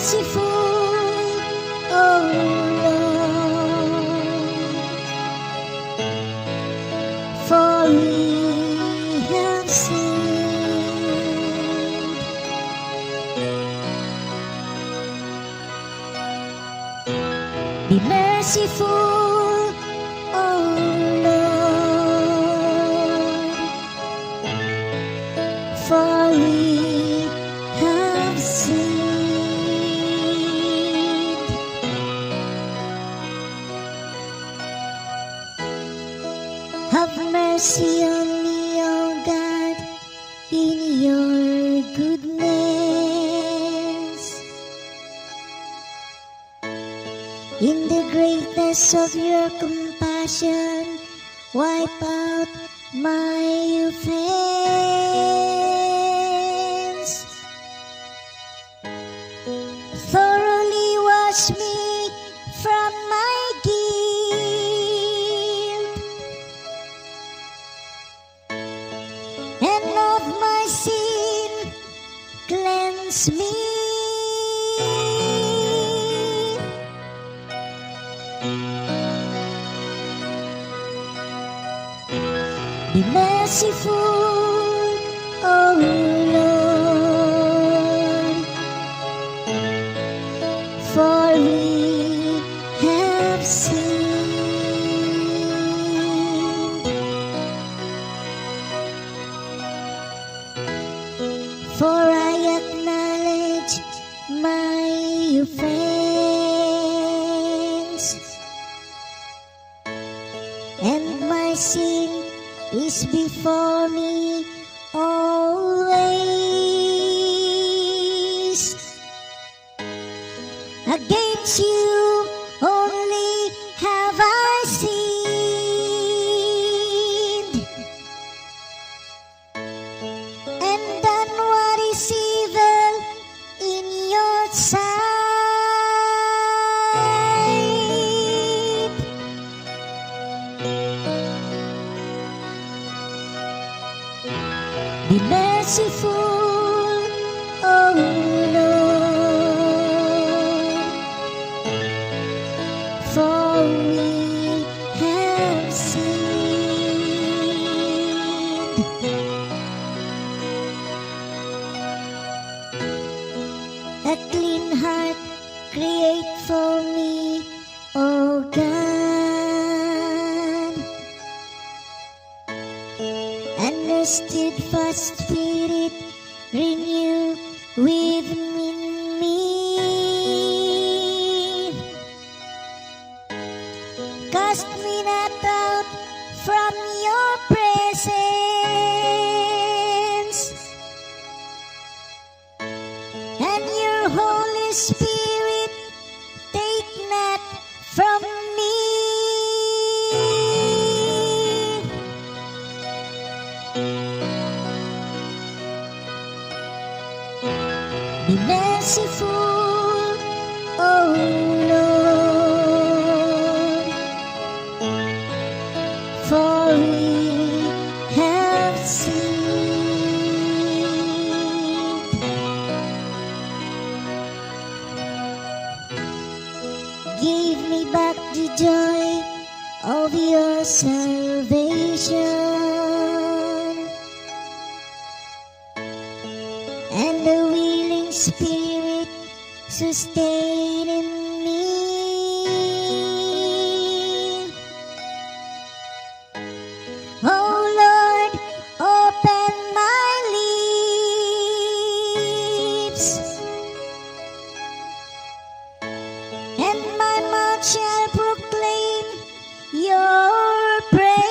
merciful, oh Lord, for we have sinned. Be merciful, oh Lord, for we have sinned. Have mercy on me, O God, in your goodness. In the greatness of your compassion, wipe out my offense. Thoroughly wash me from my guilt, and of my sin cleanse me. Be merciful, oh Lord, for we have sinned. For I acknowledge my offense, and my sin is before me always. Against you only have I sinned, and done what is evil in your sight. Be merciful, oh Lord, for we have sinned. A clean heart create for me, oh God, and a steadfast spirit renew within me. Cast me not out from your presence, and your Holy Spirit take not from me. Be merciful, oh Lord, for we have sinned. Give me back the joy of your salvation, and the willing spirit sustain in me. Oh Lord, open my lips, and my mouth shall proclaim your praise.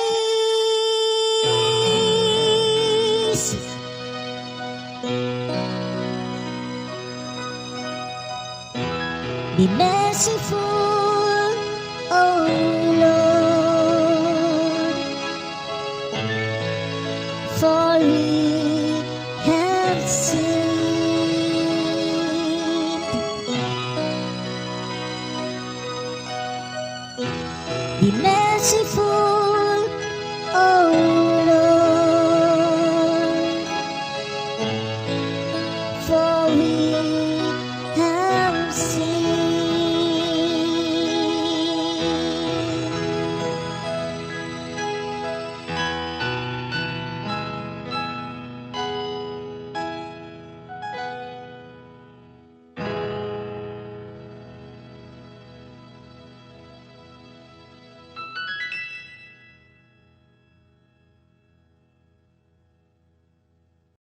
Be merciful, oh Lord, for we have sinned. Be merciful,